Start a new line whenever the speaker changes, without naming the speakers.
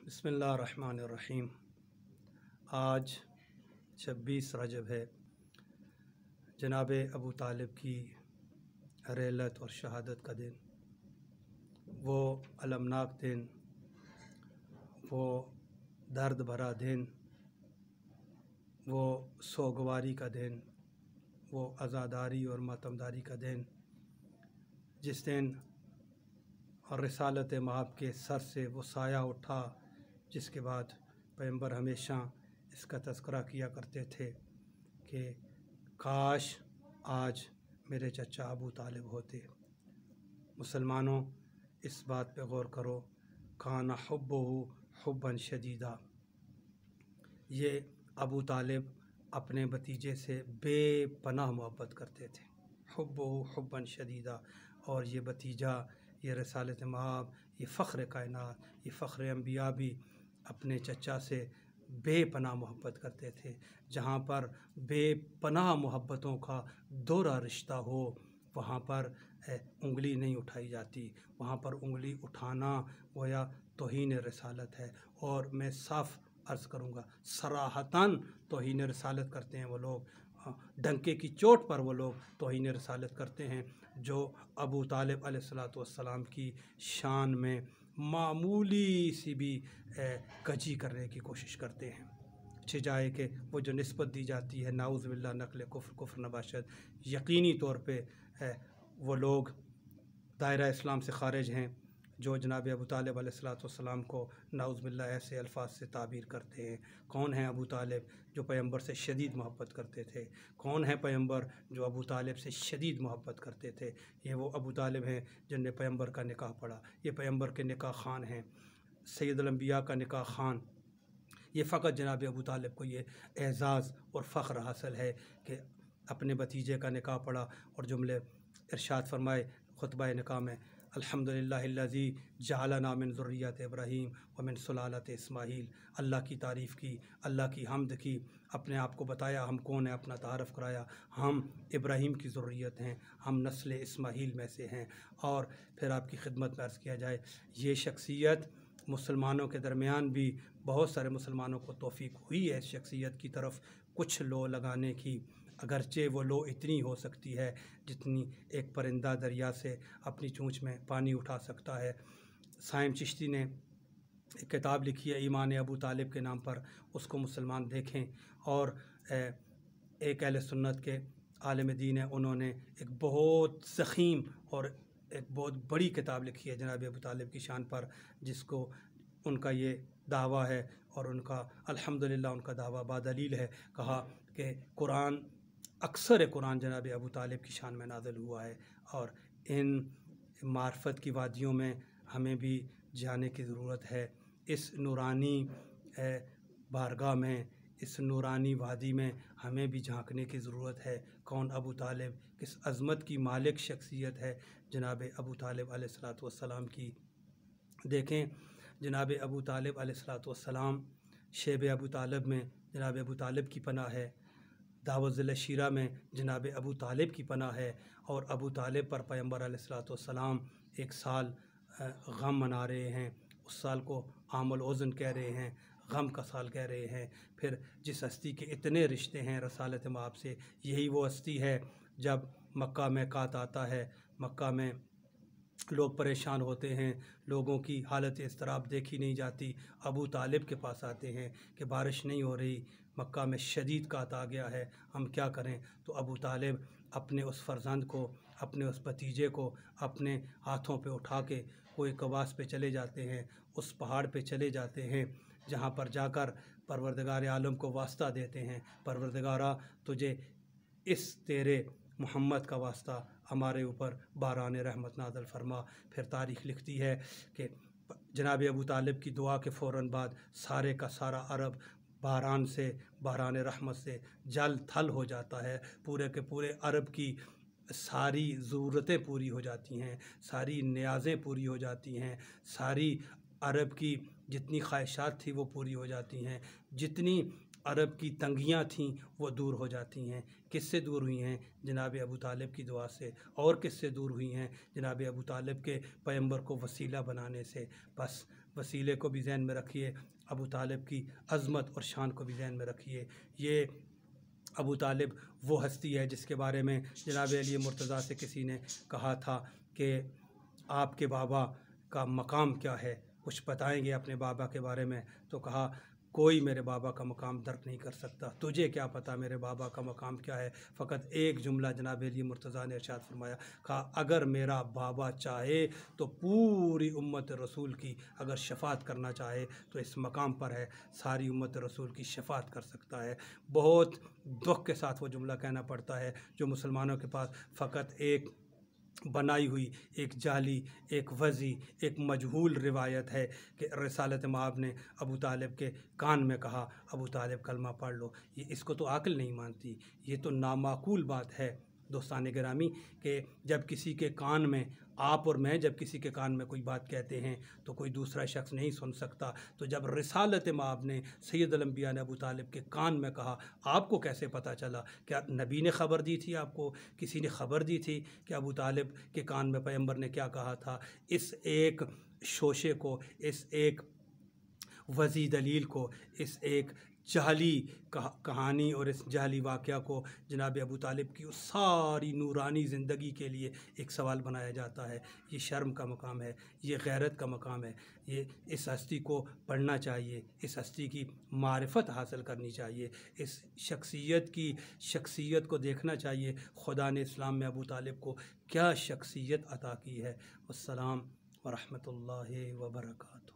बिस्मिल्लाहिर्रहमानिर्रहीम। आज 26 रजब है। जनाब अबू तालिब की रेलत और शहादत का दिन, वो अलमनाक दिन, वो दर्द भरा दिन, वो सोगवारी का दिन, वो आज़ादारी और मातमदारी का दिन, जिस दिन और रिसालत महब के सर से वो साया उठा, जिसके बाद पैगंबर हमेशा इसका तज़किरा किया करते थे कि काश आज मेरे चचा अबू तालिब होते। मुसलमानों, इस बात पे गौर करो, काना हुब्बुहु हुब्बन शदीदा। ये अबू तालिब अपने भतीजे से बेपनाह मोहब्बत करते थे। हुब्बुहु हुब्बन शदीदा। और ये भतीजा, ये रिसालत महब, ये फ़ख्र कायनात, ये फ़ख्र अंबिया भी अपने चचा से बेपनाह मोहब्बत करते थे। जहाँ पर बेपनाह मोहब्बतों का दोहरा रिश्ता हो, वहाँ पर उंगली नहीं उठाई जाती। वहाँ पर उंगली उठाना गोया तौहीन रिसालत है। और मैं साफ़ अर्ज़ करूँगा, सराहतन तौहीन रिसालत करते हैं वो लोग, डंके की चोट पर वो लोग तौहीन रिसालत करते हैं, जो अबू तालिब अलैहिस्सलातु वस्सलाम की शान में मामूली सी भी कजी करने की कोशिश करते हैं। जाए कि वो जो निस्बत दी जाती है, नाउज़ बिल्लाह नक़ल कुफ्र कुफ्र नबाशत, यकीनी तौर पे वो लोग दायरा इस्लाम से ख़ारिज हैं, जो जनाब अबू तालिब अलैहिस्सलातु वस्सलाम को नाउज़ बिल्लाह ऐसे अल्फाज से ताबीर करते हैं। कौन है अबू तालिब जो पैगंबर से शदीद मोहब्बत करते थे? कौन है पैगंबर जो अबू तालिब से शदीद मोहब्बत करते थे? ये वो अबू तालिब हैं जिनने पैगंबर का निकाह पढ़ा। ये पैगंबर के निकाह ख़ान हैं, सैयदुल अंबिया का निकाह ख़ान। ये फ़कत जनाब अबू तालिब को ये एज़ाज़ और फ़ख्र हासिल है कि अपने भतीजे का निकाह पढ़ा और जुमले इरशाद फरमाए खुतबा निकाह में, अल्हम्दुलिल्लाहिल्लज़ी जअलना मिन ज़ुर्रिय्यत इब्राहीम व मिन सुलालत इस्माईल। अल्लाह की तारीफ़ की, अल्लाह की हम्द की, अपने आप को बताया हम कौन है, अपना तारफ़ कराया। हम इब्राहीम की ज़ुर्रियत हैं, हम नस्ल इस्माईल में से हैं। और फिर आपकी खिदमत में अर्ज़ किया जाए, ये शख्सियत मुसलमानों के दरमियान भी बहुत सारे मुसलमानों को तौफ़ीक हुई है इस शख्सियत की तरफ कुछ लो लगाने की, अगरचे वो लो इतनी हो सकती है जितनी एक परिंदा दरिया से अपनी चोंच में पानी उठा सकता है। साइम चिश्ती ने एक किताब लिखी है ईमान अबू तालिब के नाम पर, उसको मुसलमान देखें। और एक अहले सुन्नत के आलिम दीन है, उन्होंने एक बहुत ज़ख़ीम और एक बहुत बड़ी किताब लिखी है जनाब अबू तालिब की शान पर, जिसको उनका ये दावा है और उनका अल्हम्दुलिल्लाह उनका दावा बादलील है। कहा कि कुरान, अक्सर कुरान जनाब अबू तालिब की शान में नाज़िल हुआ है और इन मार्फत की वादियों में हमें भी जाने की ज़रूरत है। इस नूरानी बारगाह में, इस नूरानी वादी में हमें भी झांकने की ज़रूरत है। कौन अबू तालिब, किस अज़मत की मालिक शख्सियत है जनाब अबू तालिब अलैहिस्सलातु वस्सलाम की। देखें, जनाब अबू तालिब अलैहिस्सलातु वस्सलाम, शेब अबू तालिब में जनाब अबू तालिब की पनाह है, दावत शीरा में जनाब अबू तालिब की पनाह है। और अबू तालिब पर पैगंबर अलैहिस्सलातु वस्सलाम एक साल गम मना रहे हैं, उस साल को आमुल उज़्न कह रहे हैं, गम का साल कह रहे हैं। फिर जिस हस्ती के इतने रिश्ते हैं रसालत महब से, यही वो हस्ती है जब मक्का में कात आता है, मक्का में लोग परेशान होते हैं, लोगों की हालत इज़्तिराब देखी नहीं जाती, अबू तालिब के पास आते हैं कि बारिश नहीं हो रही, मक्का में शदीद कात आ गया है, हम क्या करें? तो अबू तालिब अपने उस फ़र्जंद को, अपने उस भतीजे को अपने हाथों पे उठा के कोई कवास पे चले जाते हैं, उस पहाड़ पे चले जाते हैं, जहाँ पर जाकर परवरदिगार आलम को वास्ता देते हैं, परवरदिगारा तुझे इस तेरे मोहम्मद का वास्ता हमारे ऊपर बारान रहमत नाज़िल फरमा। फिर तारीख़ लिखती है कि जनाब अबू तालिब की दुआ के फ़ौरन बाद सारे का सारा अरब बारान से, बारान रहमत से जल थल हो जाता है। पूरे के पूरे अरब की सारी ज़रूरतें पूरी हो जाती हैं, सारी नियाज़ें पूरी हो जाती हैं, सारी अरब की जितनी ख्वाहिशात थी वो पूरी हो जाती हैं, जितनी अरब की तंगियाँ थीं वो दूर हो जाती हैं। किससे दूर हुई हैं? जनाब अबू तालिब की दुआ से। और किससे दूर हुई हैं? जनाब अबू तालिब के पैगंबर को वसीला बनाने से। बस वसीले को भी जहन में रखिए, अबू तालिब की अज़मत और शान को भी जहन में रखिए। ये अबू तालिब वो हस्ती है जिसके बारे में जनाब अली मुर्तज़ा से किसी ने कहा था कि आपके बाबा का मकाम क्या है, कुछ बताएंगे अपने बाबा के बारे में। तो कहा कोई मेरे बाबा का मकाम दर्क नहीं कर सकता, तुझे क्या पता मेरे बाबा का मकाम क्या है। फ़कत एक जुमला जनाब अली मुर्तज़ा ने इरशाद फरमाया, कहा अगर मेरा बाबा चाहे तो पूरी उम्मत रसूल की अगर शफ़ात करना चाहे तो इस मकाम पर है, सारी उम्मत रसूल की शफ़ात कर सकता है। बहुत दुख के साथ वो जुमला कहना पड़ता है जो मुसलमानों के पास फ़कत एक बनाई हुई, एक जाली, एक वज़ी, एक मजहूल रिवायत है कि रिसालत मआब ने अबू तालिब के कान में कहा अबू तालिब कलमा पढ़ लो। ये इसको तो अक्ल नहीं मानती, ये तो नामाकूल बात है दोस्तान गिरामी कि जब किसी के कान में, आप और मैं जब किसी के कान में कोई बात कहते हैं तो कोई दूसरा शख्स नहीं सुन सकता। तो जब रिसालत मआब ने सैयदुल अंबिया ने अबू तालिब के कान में कहा, आपको कैसे पता चला? क्या नबी ने ख़बर दी थी आपको? किसी ने ख़बर दी थी कि अबू तालिब के कान में पैगंबर ने क्या कहा था? इस एक शोशे को, इस एक वज़ी दलील को, इस एक जाली कहानी और इस जाली वाक़या को जनाब अबू तालिब की उस सारी नूरानी ज़िंदगी के लिए एक सवाल बनाया जाता है। ये शर्म का मकाम है, ये गैरत का मकाम है। ये इस हस्ती को पढ़ना चाहिए, इस हस्ती की मारिफत हासिल करनी चाहिए, इस शख्सियत को देखना चाहिए खुदा ने इस्लाम में अबू तालिब को क्या शख्सियत अता की है। वस्सलाम व रहमतुल्लाहि व बरकातुहू।